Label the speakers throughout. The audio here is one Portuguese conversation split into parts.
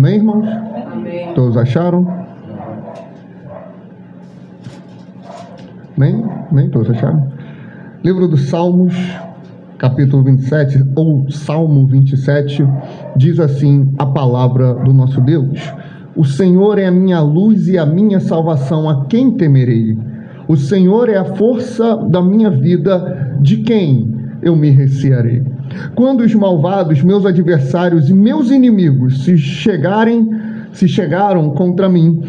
Speaker 1: Amém, irmãos?
Speaker 2: Amém.
Speaker 1: Todos acharam? Amém? Amém? Todos acharam? Livro dos Salmos, capítulo 27, ou Salmo 27, diz assim a palavra do nosso Deus: O Senhor é a minha luz e a minha salvação, a quem temerei? O Senhor é a força da minha vida, de quem eu me recearei? Quando os malvados, meus adversários e meus inimigos se chegaram contra mim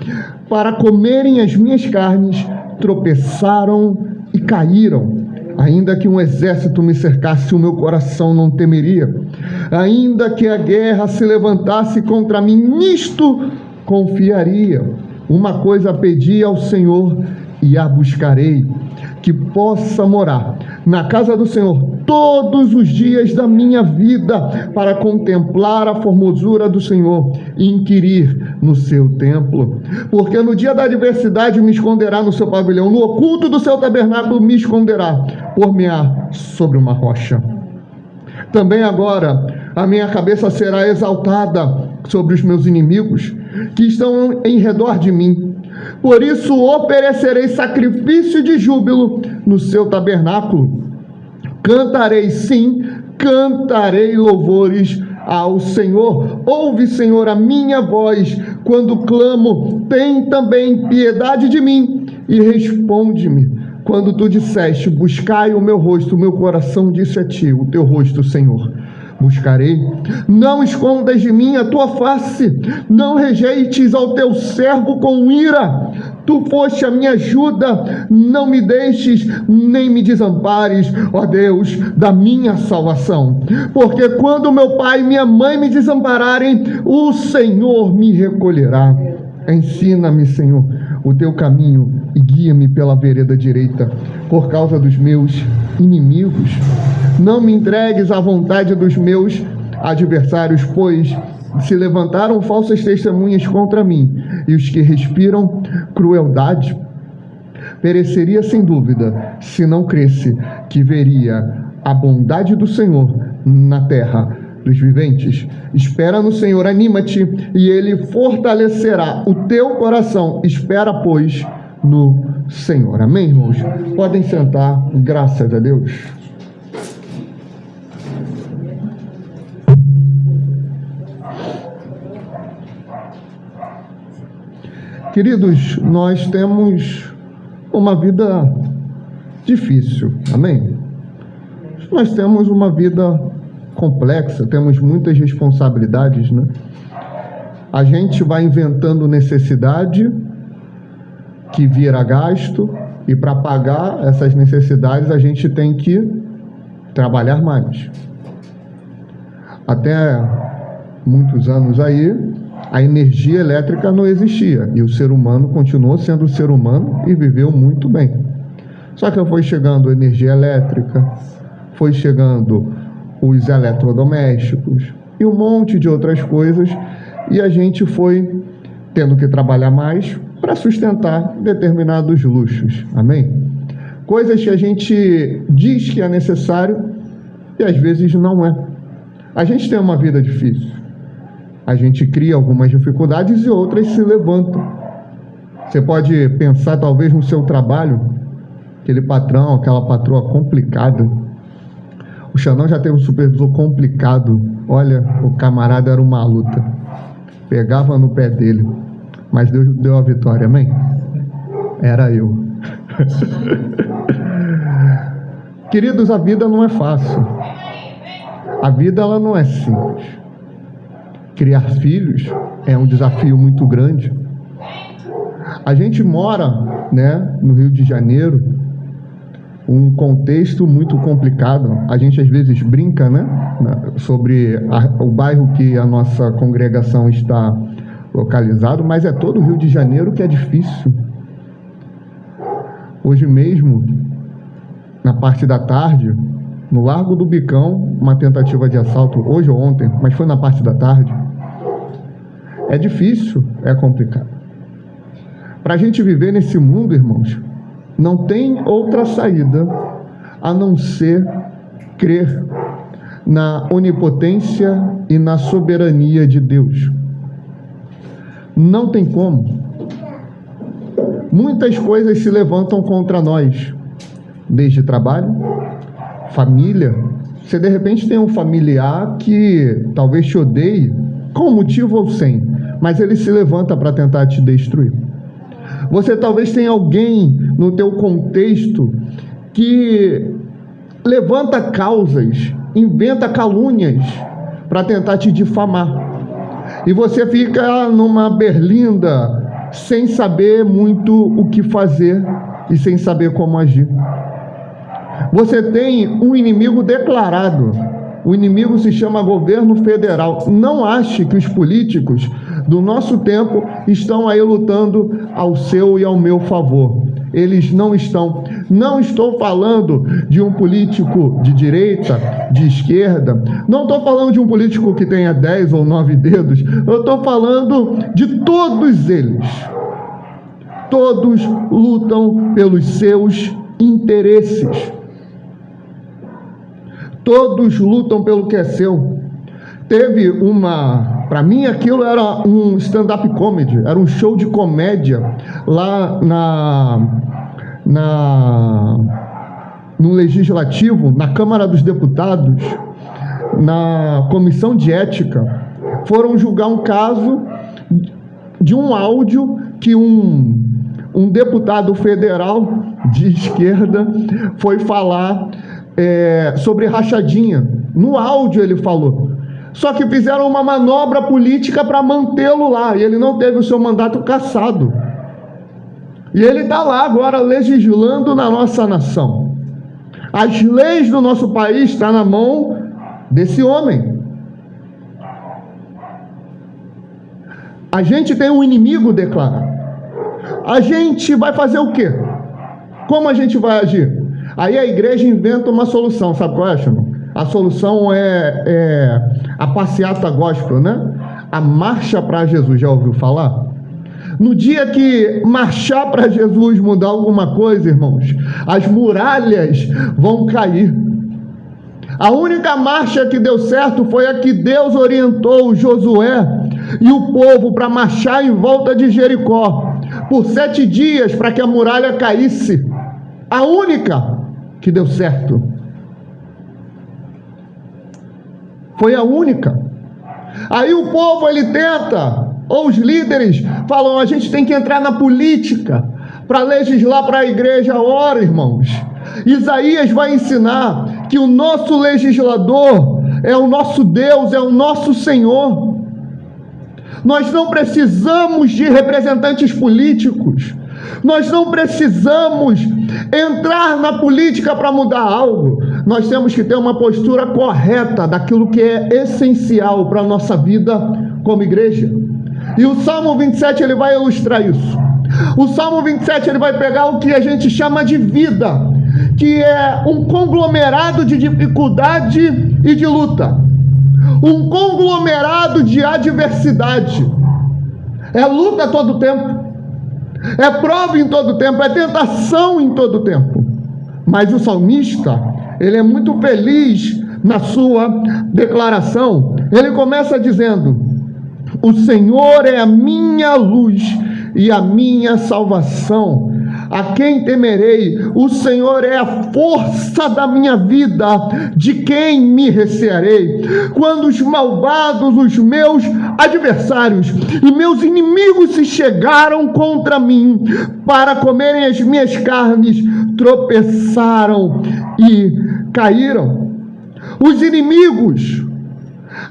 Speaker 1: para comerem as minhas carnes, tropeçaram e caíram. Ainda que um exército me cercasse, o meu coração não temeria. Ainda que a guerra se levantasse contra mim, nisto confiaria. Uma coisa pedi ao Senhor e a buscarei, que possa morar na casa do Senhor todos os dias da minha vida, para contemplar a formosura do Senhor e inquirir no seu templo. Porque no dia da adversidade me esconderá no seu pavilhão, no oculto do seu tabernáculo me esconderá, por-me-á sobre uma rocha. Também agora a minha cabeça será exaltada sobre os meus inimigos, que estão em redor de mim. Por isso oferecerei sacrifício de júbilo no seu tabernáculo. Cantarei, sim, cantarei louvores ao Senhor. Ouve, Senhor, a minha voz quando clamo. Tem também piedade de mim e responde-me. Quando tu disseste, buscai o meu rosto, o meu coração disse a ti, o teu rosto, Senhor, buscarei. Não escondas de mim a tua face, não rejeites ao teu servo com ira. Tu foste a minha ajuda, não me deixes, nem me desampares, ó Deus, da minha salvação. Porque quando meu pai e minha mãe me desampararem, o Senhor me recolherá. Ensina-me, Senhor, o teu caminho e guia-me pela vereda direita, por causa dos meus inimigos. Não me entregues à vontade dos meus adversários, pois se levantaram falsas testemunhas contra mim, e os que respiram crueldade. Pereceria sem dúvida, se não cresse que veria a bondade do Senhor na terra dos viventes. Espera no Senhor, anima-te, e Ele fortalecerá o teu coração. Espera, pois, no Senhor. Amém, irmãos? Podem sentar, graças a Deus. Queridos, nós temos uma vida difícil, amém? Nós temos uma vida complexa, temos muitas responsabilidades, né? A gente vai inventando necessidade que vira gasto, e para pagar essas necessidades a gente tem que trabalhar mais. Até muitos anos aí, a energia elétrica não existia, e o ser humano continuou sendo ser humano e viveu muito bem. Só que foi chegando a energia elétrica, foi chegando os eletrodomésticos e um monte de outras coisas, e a gente foi tendo que trabalhar mais para sustentar determinados luxos, amém? Coisas que a gente diz que é necessário e às vezes não é. A gente tem uma vida difícil, a gente cria algumas dificuldades e outras se levantam. Você pode pensar talvez no seu trabalho, aquele patrão, aquela patroa complicada. O Xanão já teve um supervisor complicado. Olha, o camarada era uma luta, pegava no pé dele, mas Deus deu a vitória, amém? Era eu. Queridos, a vida não é fácil. A vida ela não é simples. Criar filhos é um desafio muito grande. A gente mora, né, no Rio de Janeiro, um contexto muito complicado. A gente às vezes brinca, né, sobre o bairro que a nossa congregação está localizado, mas é todo o Rio de Janeiro que é difícil. Hoje mesmo, na parte da tarde, no Largo do Bicão, uma tentativa de assalto, hoje ou ontem, mas foi na parte da tarde. É difícil, é complicado. Para a gente viver nesse mundo, irmãos, não tem outra saída a não ser crer na onipotência e na soberania de Deus. Não tem como. Muitas coisas se levantam contra nós, desde trabalho, família. Você de repente tem um familiar que talvez te odeie, com motivo ou sem, mas ele se levanta para tentar te destruir. Você talvez tenha alguém no teu contexto que levanta causas, inventa calúnias para tentar te difamar. E você fica numa berlinda sem saber muito o que fazer e sem saber como agir. Você tem um inimigo declarado. O inimigo se chama governo federal. Não ache que os políticos do nosso tempo estão aí lutando ao seu e ao meu favor. Eles não estão. Não estou falando de um político de direita, de esquerda. Não estou falando de um político que tenha 10 ou 9 dedos. Eu estou falando de todos eles. Todos lutam pelos seus interesses. Todos lutam pelo que é seu. Teve uma... Para mim aquilo era um stand-up comedy, era um show de comédia lá no Legislativo, na Câmara dos Deputados, na Comissão de Ética. Foram julgar um caso de um áudio que um deputado federal de esquerda foi falar sobre rachadinha. No áudio ele falou. Só que fizeram uma manobra política para mantê-lo lá, e ele não teve o seu mandato cassado. E ele está lá agora legislando na nossa nação. As leis do nosso país estão na mão desse homem. A gente tem um inimigo declarado. A gente vai fazer o quê? Como a gente vai agir? Aí a igreja inventa uma solução, sabe qual é, Chama? A solução é a passeata gospel, né? A marcha para Jesus, já ouviu falar? No dia que marchar para Jesus mudar alguma coisa, irmãos, as muralhas vão cair. A única marcha que deu certo foi a que Deus orientou Josué e o povo para marchar em volta de Jericó por 7 dias para que a muralha caísse. A única que deu certo. Foi a única. Aí o povo, ele tenta, ou os líderes falam, a gente tem que entrar na política para legislar para a igreja. Ora, irmãos, Isaías vai ensinar que o nosso legislador é o nosso Deus, é o nosso Senhor. Nós não precisamos de representantes políticos. Nós não precisamos entrar na política para mudar algo. Nós temos que ter uma postura correta daquilo que é essencial para a nossa vida como igreja. E o Salmo 27 ele vai ilustrar isso. O Salmo 27 ele vai pegar o que a gente chama de vida, que é um conglomerado de dificuldade e de luta. Um conglomerado de adversidade. É luta todo o tempo. É prova em todo tempo, é tentação em todo tempo. Mas o salmista, ele é muito feliz na sua declaração. Ele começa dizendo: o Senhor é a minha luz e a minha salvação. A quem temerei? O Senhor é a força da minha vida. De quem me recearei? Quando os malvados, os meus adversários e meus inimigos se chegaram contra mim para comerem as minhas carnes, tropeçaram e caíram. Os inimigos,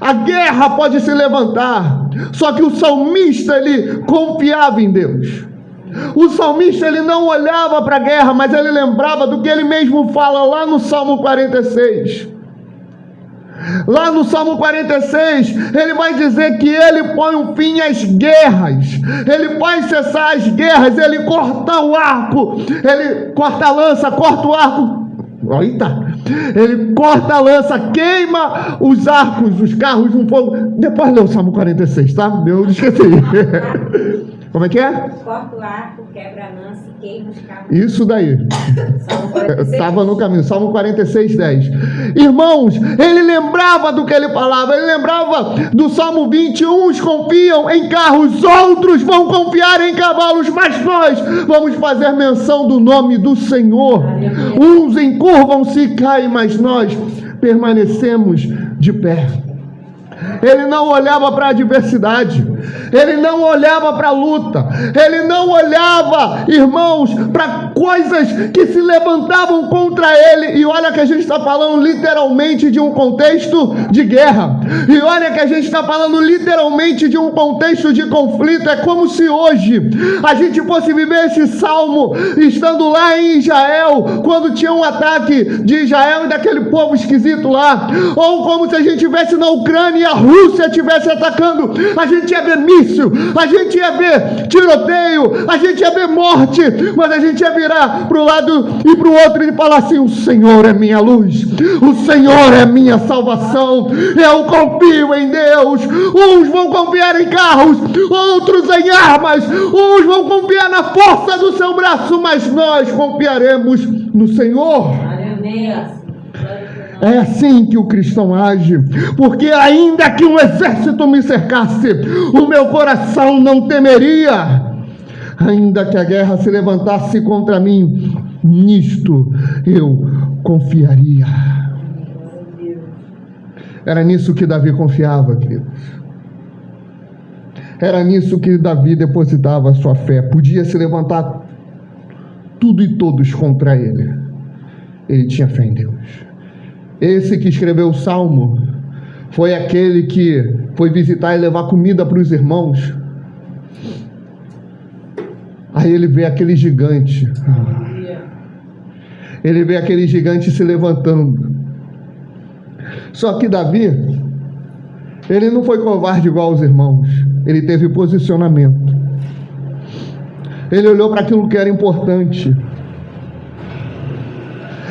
Speaker 1: a guerra pode se levantar, só que o salmista, ele confiava em Deus. O salmista, ele não olhava para a guerra, mas ele lembrava do que ele mesmo fala lá no Salmo 46. Lá no Salmo 46, ele vai dizer que ele põe um fim às guerras, ele faz cessar as guerras, ele corta o arco, ele corta a lança, corta o arco. Eita! Ele corta a lança, queima os arcos, os carros no fogo. Depois lê o Salmo 46, tá? Eu esqueci. Como é que é?
Speaker 2: Corta o arco, quebra a lança e queima os cabos.
Speaker 1: Isso daí.
Speaker 2: Salmo 46.
Speaker 1: Estava no caminho. Salmo 46, 10. Irmãos, ele lembrava do que ele falava. Ele lembrava do Salmo 20. Uns confiam em carros, outros vão confiar em cavalos, mas nós vamos fazer menção do nome do Senhor. Uns encurvam-se e caem, mas nós permanecemos de pé. Ele não olhava para a adversidade, ele não olhava para a luta, ele não olhava, irmãos, para coisas que se levantavam contra ele. E olha que a gente está falando literalmente de um contexto de guerra, e olha que a gente está falando literalmente de um contexto de conflito. É como se hoje a gente fosse viver esse salmo estando lá em Israel, quando tinha um ataque de Israel e daquele povo esquisito lá, ou como se a gente estivesse na Ucrânia e a Rússia estivesse atacando. A gente ia ver míssil, a gente ia ver tiroteio, a gente ia ver morte, mas a gente ia virar para o lado e para o outro e falar assim: o Senhor é minha luz, o Senhor é minha salvação, eu confio em Deus. Uns vão confiar em carros, outros em armas, uns vão confiar na força do seu braço, mas nós confiaremos no Senhor.
Speaker 2: Aleluia.
Speaker 1: É assim que o cristão age, porque ainda que um exército me cercasse, o meu coração não temeria. Ainda que a guerra se levantasse contra mim, nisto eu confiaria. Era nisso que Davi confiava, queridos. Era nisso que Davi depositava a sua fé. Podia se levantar tudo e todos contra ele. Ele tinha fé em Deus. Esse que escreveu o Salmo foi aquele que foi visitar e levar comida para os irmãos. Aí ele vê aquele gigante. Ele vê aquele gigante se levantando. Só que Davi, ele não foi covarde igual aos irmãos. Ele teve posicionamento. Ele olhou para aquilo que era importante.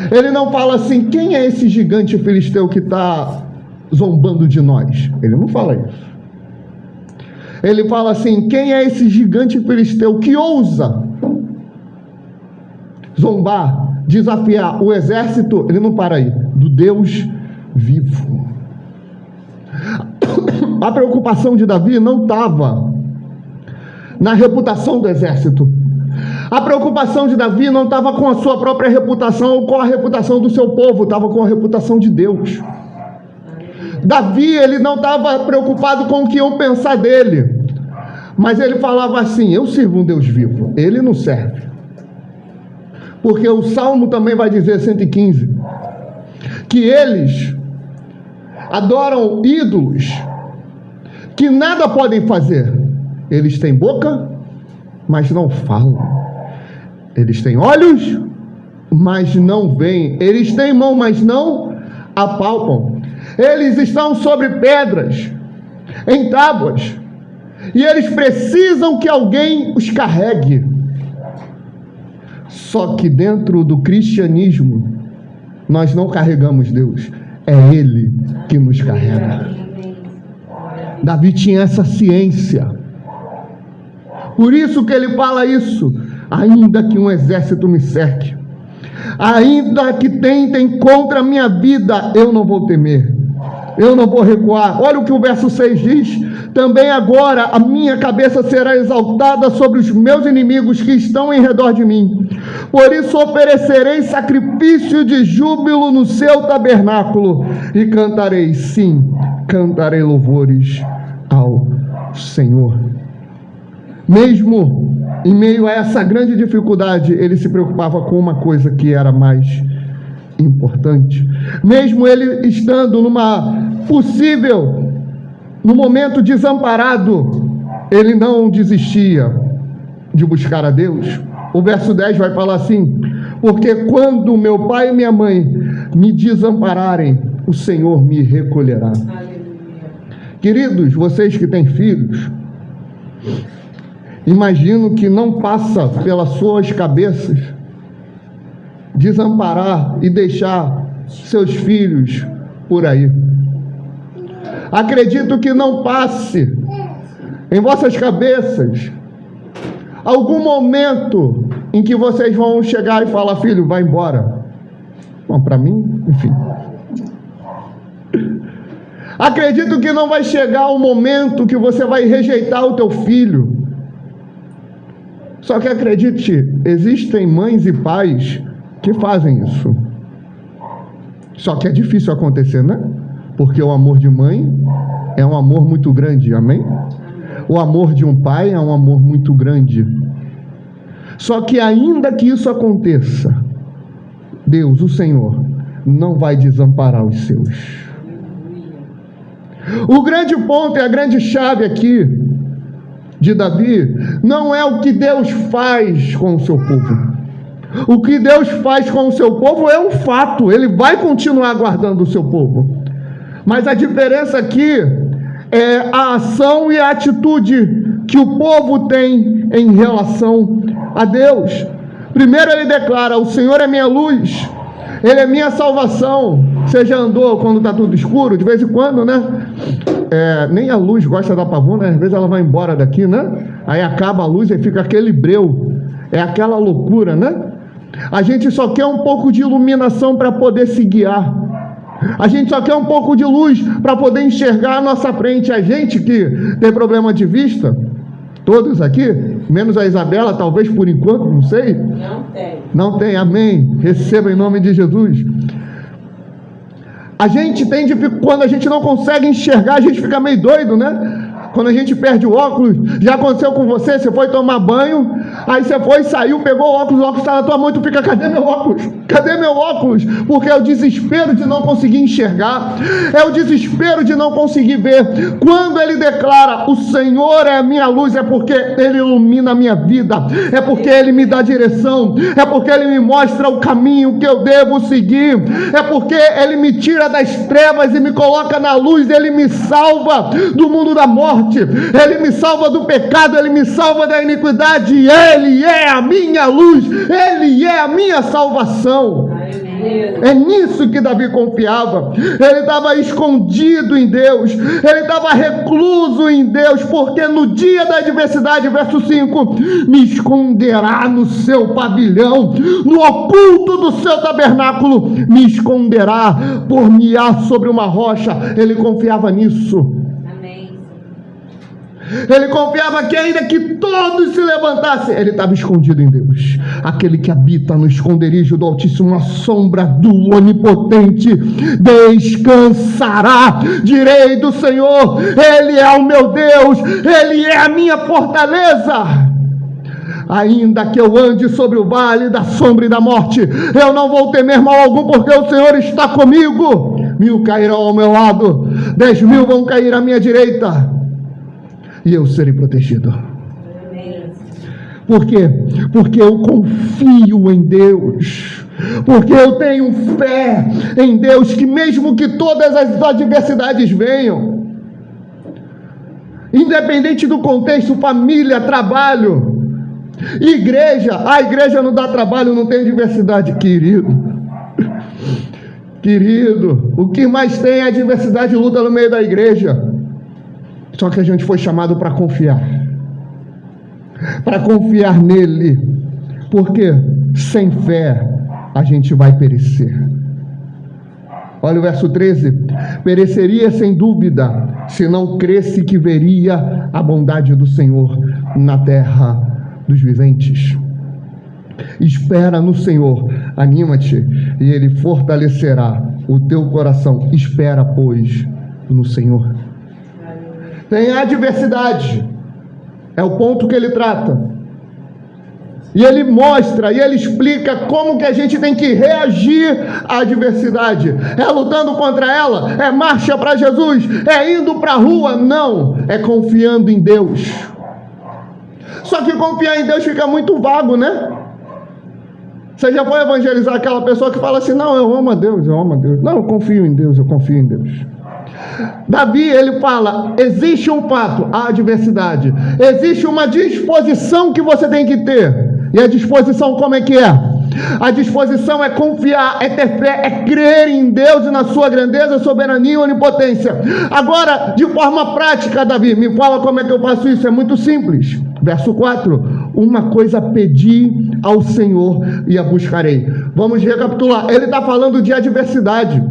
Speaker 1: Ele não fala assim: quem é esse gigante filisteu que está zombando de nós? Ele não fala isso. Ele fala assim: quem é esse gigante filisteu que ousa zombar, desafiar o exército? Ele não para aí, do Deus vivo. A preocupação de Davi não estava na reputação do exército. A preocupação de Davi não estava com a sua própria reputação ou com a reputação do seu povo, estava com a reputação de Deus. Davi, ele não estava preocupado com o que iam pensar dele, mas ele falava assim: eu sirvo um Deus vivo. Ele não serve, porque o Salmo também vai dizer, 115, que eles adoram ídolos que nada podem fazer. Eles têm boca, mas não falam. Eles têm olhos, mas não veem. Eles têm mão, mas não apalpam. Eles estão sobre pedras, em tábuas, e eles precisam que alguém os carregue. Só que dentro do cristianismo, nós não carregamos Deus, é Ele que nos carrega. Davi tinha essa ciência. Por isso que ele fala isso: ainda que um exército me cerque, ainda que tentem contra a minha vida, eu não vou temer, eu não vou recuar. Olha o que o verso 6 diz: também agora a minha cabeça será exaltada sobre os meus inimigos que estão em redor de mim. Por isso oferecerei sacrifício de júbilo no seu tabernáculo e cantarei, sim, cantarei louvores ao Senhor. Mesmo em meio a essa grande dificuldade, ele se preocupava com uma coisa que era mais importante. Mesmo ele estando no momento desamparado, ele não desistia de buscar a Deus. O verso 10 vai falar assim: porque quando meu pai e minha mãe me desampararem, o Senhor me recolherá. Aleluia. Queridos, vocês que têm filhos, imagino que não passa pelas suas cabeças desamparar e deixar seus filhos por aí. Acredito que não passe em vossas cabeças algum momento em que vocês vão chegar e falar: filho, vai embora. Bom, para mim, enfim. Acredito que não vai chegar o momento que você vai rejeitar o teu filho. Só que acredite, existem mães e pais que fazem isso. Só que é difícil acontecer, né? Porque o amor de mãe é um amor muito grande, amém? O amor de um pai é um amor muito grande. Só que ainda que isso aconteça, Deus, o Senhor, não vai desamparar os seus. O grande ponto e a grande chave aqui de Davi não é o que Deus faz com o seu povo. O que Deus faz com o seu povo é um fato. Ele vai continuar guardando o seu povo. Mas a diferença aqui é a ação e a atitude que o povo tem em relação a Deus. Primeiro ele declara: o Senhor é minha luz, Ele é minha salvação. Você já andou quando está tudo escuro? De vez em quando, né? Nem a luz gosta da pavuna, às vezes ela vai embora daqui, né? Aí acaba a luz e fica aquele breu. É aquela loucura, né? A gente só quer um pouco de iluminação para poder se guiar. A gente só quer um pouco de luz para poder enxergar à nossa frente. A gente que tem problema de vista, todos aqui, menos a Isabela, talvez por enquanto, não sei.
Speaker 2: Não tem.
Speaker 1: Não tem, amém. Receba em nome de Jesus. A gente tem dificuldade, quando a gente não consegue enxergar, a gente fica meio doido, né? Quando a gente perde o óculos, já aconteceu com você, você foi tomar banho, aí você foi, saiu, pegou o óculos está na tua mão e tu fica: cadê meu óculos? Cadê meu óculos? Porque é o desespero de não conseguir enxergar, é o desespero de não conseguir ver. Quando ele declara: o Senhor é a minha luz, é porque Ele ilumina a minha vida, é porque Ele me dá direção, é porque Ele me mostra o caminho que eu devo seguir, é porque Ele me tira das trevas e me coloca na luz, Ele me salva do mundo da morte, Ele me salva do pecado, Ele me salva da iniquidade, Ele é a minha luz, Ele é a minha salvação. É nisso que Davi confiava. Ele estava escondido em Deus, ele estava recluso em Deus, porque no dia da adversidade, verso 5, me esconderá no seu pavilhão, no oculto do seu tabernáculo, me esconderá, por-me-á sobre uma rocha. Ele confiava nisso. Ele confiava que ainda que todos se levantassem, ele estava escondido em Deus. Aquele que habita no esconderijo do Altíssimo, a sombra do Onipotente, descansará. Direi do Senhor: Ele é o meu Deus, Ele é a minha fortaleza. Ainda que eu ande sobre o vale da sombra e da morte, eu não vou temer mal algum, porque o Senhor está comigo. 1000 cairão ao meu lado, 10.000 vão cair à minha direita, e eu serei protegido. Por quê? Porque eu confio em Deus. Porque eu tenho fé em Deus, que mesmo que todas as adversidades venham, independente do contexto, família, trabalho, igreja, a igreja não dá trabalho, não tem adversidade, querido. Querido, o que mais tem é adversidade e luta no meio da igreja. Só que a gente foi chamado para confiar nele, porque sem fé a gente vai perecer. Olha o verso 13: pereceria sem dúvida, se não cresce que veria a bondade do Senhor na terra dos viventes. Espera no Senhor, aníma-te, e Ele fortalecerá o teu coração. Espera, pois, no Senhor. Tem adversidade, é o ponto que ele trata, e ele mostra, e ele explica como que a gente tem que reagir à adversidade. É lutando contra ela? É marcha para Jesus? É indo para a rua? Não, é confiando em Deus. Só que confiar em Deus fica muito vago, né? Você já foi evangelizar aquela pessoa que fala assim: não, eu amo a Deus, eu amo a Deus. Não, eu confio em Deus, eu confio em Deus. Davi, ele fala: existe um fato, a adversidade, existe uma disposição que você tem que ter. E a disposição como é que é? A disposição é confiar, é ter fé, é crer em Deus e na sua grandeza, soberania e onipotência. Agora, de forma prática, Davi, me fala como é que eu faço isso. É muito simples. Verso 4: uma coisa pedi ao Senhor e a buscarei. Vamos recapitular. Ele está falando de adversidade.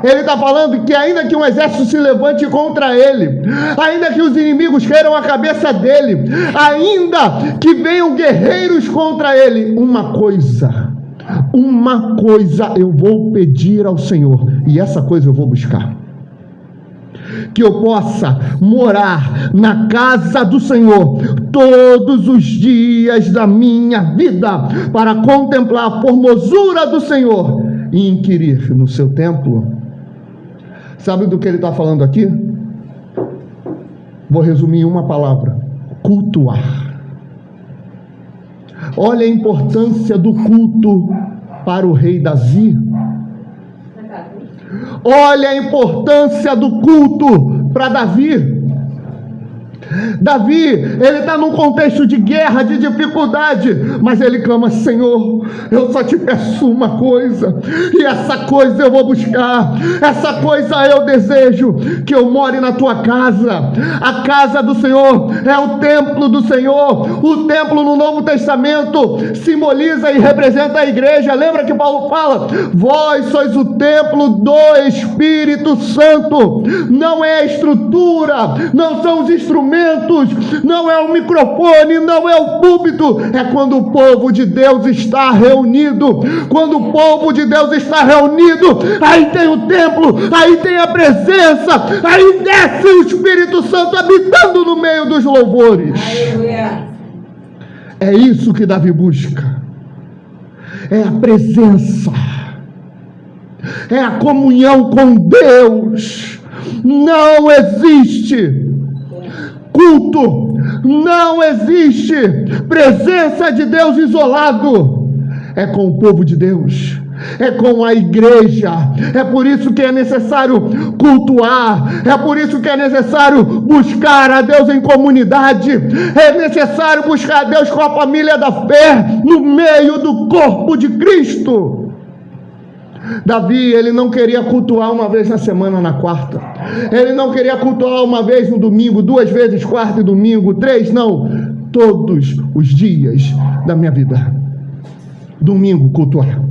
Speaker 1: Ele está falando que ainda que um exército se levante contra ele, ainda que os inimigos queiram a cabeça dele, ainda que venham guerreiros contra ele, uma coisa eu vou pedir ao Senhor, e essa coisa eu vou buscar: que eu possa morar na casa do Senhor todos os dias da minha vida, para contemplar a formosura do Senhor e inquirir no seu templo. Sabe do que ele está falando aqui? Vou resumir em uma palavra: cultuar. Olha a importância do culto para o rei Davi. Olha a importância do culto para Davi. Davi, ele está num contexto de guerra, de dificuldade, mas ele clama: Senhor, eu só te peço uma coisa, e essa coisa eu vou buscar, essa coisa eu desejo, que eu more na tua casa. A casa do Senhor é o templo do Senhor. O templo no Novo Testamento simboliza e representa a igreja. Lembra que Paulo fala: vós sois o templo do Espírito Santo. Não é a estrutura, não são os instrumentos, não é o microfone, não é o púlpito, é quando o povo de Deus está reunido. Quando o povo de Deus está reunido, aí tem o templo, aí tem a presença, aí desce o Espírito Santo habitando no meio dos louvores.
Speaker 2: Aleluia.
Speaker 1: É isso que Davi busca, é a presença, é a comunhão com Deus. Não existe culto, não existe presença de Deus isolado. É com o povo de Deus, é com a igreja. É por isso que é necessário cultuar, é por isso que é necessário buscar a Deus em comunidade, é necessário buscar a Deus com a família da fé, no meio do corpo de Cristo. Davi, ele não queria cultuar uma vez na semana, na quarta. Ele não queria cultuar uma vez no domingo, 2 vezes, quarta e domingo, 3, não. Todos os dias da minha vida. Domingo, cultuar.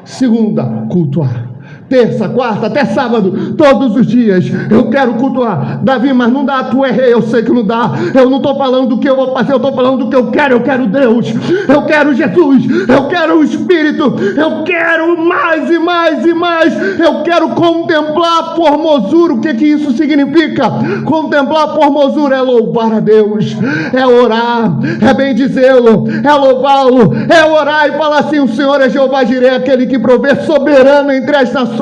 Speaker 1: Segunda, cultuar. Terça, quarta, até sábado, todos os dias eu quero cultuar. Davi, mas não dá, tu errei, eu sei que não dá. Eu não estou falando do que eu vou fazer, eu estou falando do que eu quero Deus, eu quero Jesus, eu quero o Espírito, eu quero mais e mais e mais. Eu quero contemplar a formosura. O que isso significa? Contemplar a formosura é louvar a Deus, é orar, é bendizê-lo, é louvá-lo, é orar e falar assim: o Senhor é Jeová Jireh, aquele que provê, soberano entre as nações,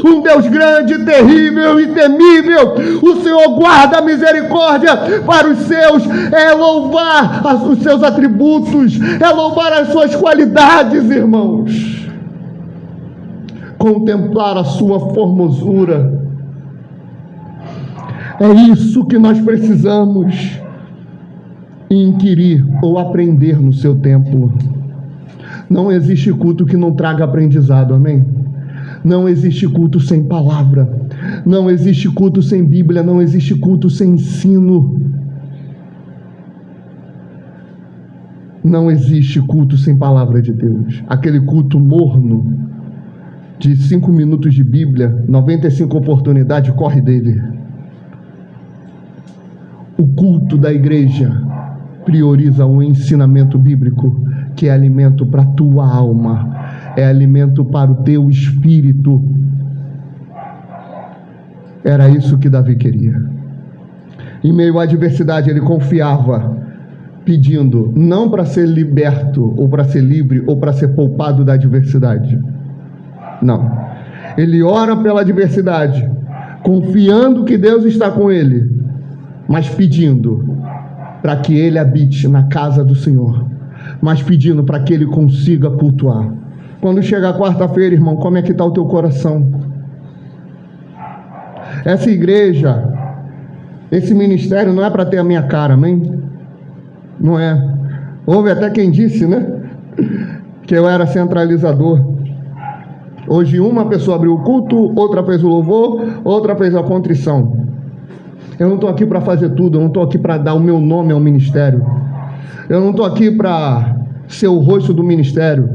Speaker 1: um Deus grande, terrível e temível. O Senhor guarda a misericórdia para os seus. É louvar os seus atributos, é louvar as suas qualidades, irmãos. Contemplar a sua formosura. É isso que nós precisamos inquirir ou aprender no seu templo. Não existe culto que não traga aprendizado, amém? Não existe culto sem palavra, não existe culto sem Bíblia, não existe culto sem ensino. Não existe culto sem palavra de Deus. Aquele culto morno, de 5 minutos de Bíblia, 95 oportunidades, corre dele. O culto da igreja prioriza o ensinamento bíblico, que é alimento para a tua alma, é alimento para o teu espírito. Era isso que Davi queria. Em meio à adversidade, ele confiava, pedindo, não para ser liberto, ou para ser livre, ou para ser poupado da adversidade. Não. Ele ora pela adversidade, confiando que Deus está com ele, mas pedindo para que ele habite na casa do Senhor, mas pedindo para que ele consiga cultuar. Quando chegar quarta-feira, irmão, como é que está o teu coração? Essa igreja, esse ministério não é para ter a minha cara, amém? Não é. Houve até quem disse, né? Que eu era centralizador. Hoje uma pessoa abriu o culto, outra fez o louvor, outra fez a contrição. Eu não estou aqui para fazer tudo, eu não estou aqui para dar o meu nome ao ministério. Eu não estou aqui para ser o rosto do ministério.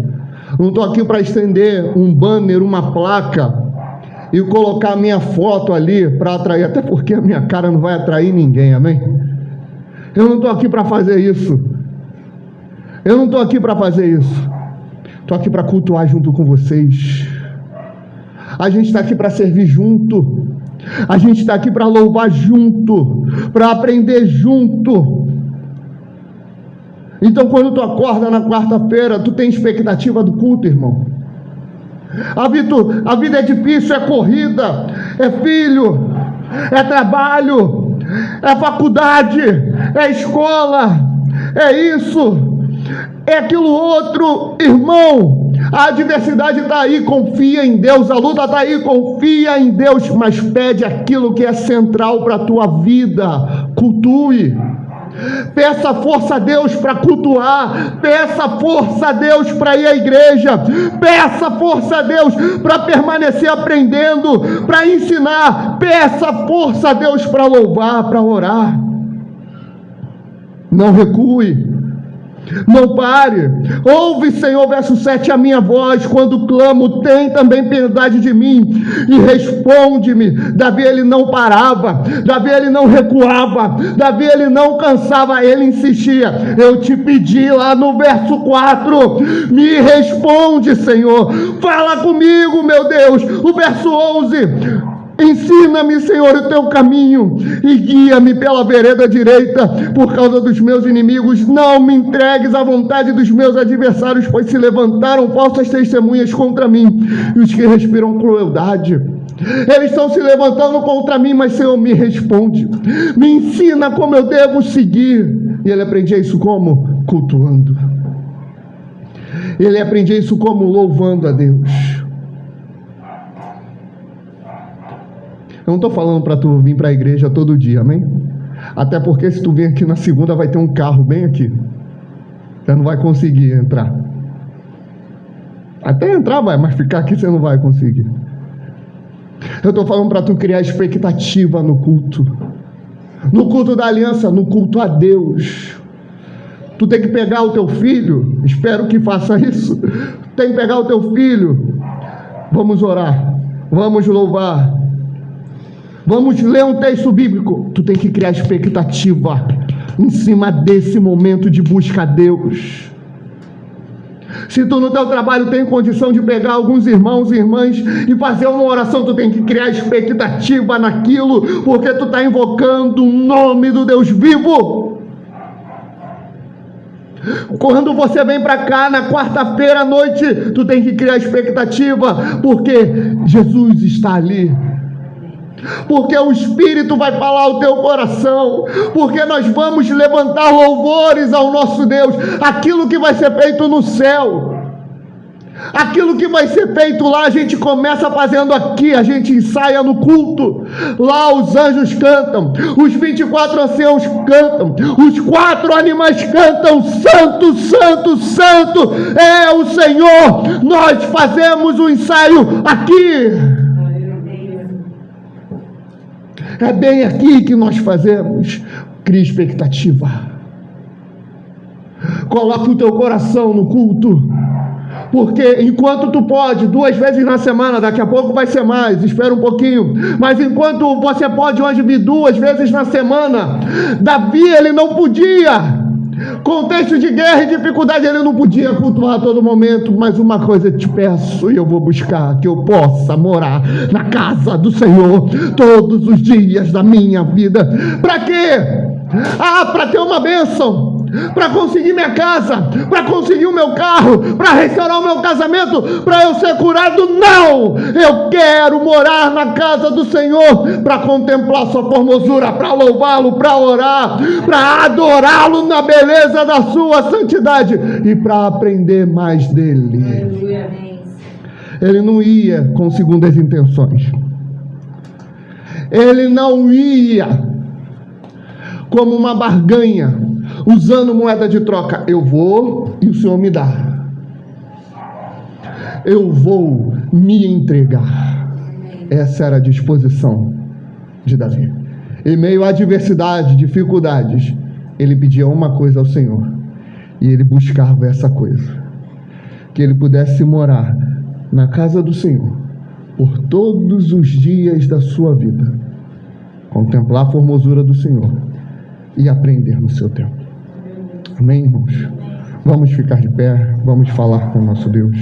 Speaker 1: Eu não estou aqui para estender um banner, uma placa e colocar a minha foto ali para atrair, até porque a minha cara não vai atrair ninguém, amém? Eu não estou aqui para fazer isso. Eu não estou aqui para fazer isso. Estou aqui para cultuar junto com vocês. A gente está aqui para servir junto. A gente está aqui para louvar junto, para aprender junto. Então, quando tu acorda na quarta-feira, tu tem expectativa do culto, irmão. A vida é difícil, é corrida, é filho, é trabalho, é faculdade, é escola, é isso, é aquilo outro, irmão. A adversidade está aí, confia em Deus. A luta está aí, confia em Deus. Mas pede aquilo que é central para a tua vida. Cultue. Peça força a Deus para cultuar. Peça força a Deus para ir à igreja. Peça força a Deus para permanecer aprendendo, para ensinar. Peça força a Deus para louvar, para orar. Não recue. Não pare. Ouve, Senhor, verso 7, a minha voz quando clamo, tem também piedade de mim e responde-me. Davi, ele não parava, Davi, ele não recuava, Davi, ele não cansava, ele insistia. Eu te pedi lá no verso 4, me responde, Senhor, fala comigo, meu Deus. O verso 11, ensina-me, Senhor, o teu caminho e guia-me pela vereda direita por causa dos meus inimigos. Não me entregues à vontade dos meus adversários, pois se levantaram falsas testemunhas contra mim e os que respiram crueldade. Eles estão se levantando contra mim, mas Senhor, me responde. Me ensina como eu devo seguir. E ele aprendia isso como? Cultuando. Ele aprendia isso como? Louvando a Deus. Eu não estou falando para tu vir para a igreja todo dia, amém? Até porque se tu vir aqui na segunda vai ter um carro bem aqui. Você não vai conseguir entrar. Até entrar vai, mas ficar aqui você não vai conseguir. Eu estou falando para tu criar expectativa no culto. No culto da aliança, no culto a Deus. Tu tem que pegar o teu filho, espero que faça isso. Tem que pegar o teu filho. Vamos orar, vamos louvar. Vamos ler um texto bíblico. Tu tem que criar expectativa em cima desse momento de busca a Deus. Se tu no teu trabalho tem condição de pegar alguns irmãos e irmãs e fazer uma oração, tu tem que criar expectativa naquilo, porque tu está invocando o nome do Deus vivo. Quando você vem para cá na quarta-feira à noite, tu tem que criar expectativa, porque Jesus está ali. Porque o Espírito vai falar ao teu coração, porque nós vamos levantar louvores ao nosso Deus, aquilo que vai ser feito no céu, aquilo que vai ser feito lá, a gente começa fazendo aqui, a gente ensaia no culto, lá os anjos cantam, os 24 anciãos cantam, os 4 animais cantam, santo, santo, santo é o Senhor. Nós fazemos o ensaio aqui. É bem aqui que nós fazemos. Cria expectativa. Coloca o teu coração no culto. Porque enquanto tu pode, 2 vezes na semana, daqui a pouco vai ser mais, espera um pouquinho. Mas enquanto você pode hoje vir 2 vezes na semana, Davi, ele não podia. Contexto de guerra e dificuldade, ele não podia cultuar a todo momento, mas uma coisa eu te peço e eu vou buscar, que eu possa morar na casa do Senhor todos os dias da minha vida. Para quê? Para ter uma bênção, para conseguir minha casa, para conseguir o meu carro, para restaurar o meu casamento, para eu ser curado. Não! Eu quero morar na casa do Senhor para contemplar sua formosura, para louvá-lo, para orar, para adorá-lo na beleza da sua santidade e para aprender mais dele. Ele não ia com segundas intenções. Ele não ia como uma barganha, usando moeda de troca. Eu vou e o Senhor me dá. Eu vou me entregar. Essa era a disposição de Davi. Em meio à adversidade, dificuldades, ele pedia uma coisa ao Senhor: E ele buscava essa coisa, que ele pudesse morar na casa do Senhor por todos os dias da sua vida, contemplar a formosura do Senhor e aprender no seu tempo. Amém, irmãos? Vamos ficar de pé, vamos falar com o nosso Deus.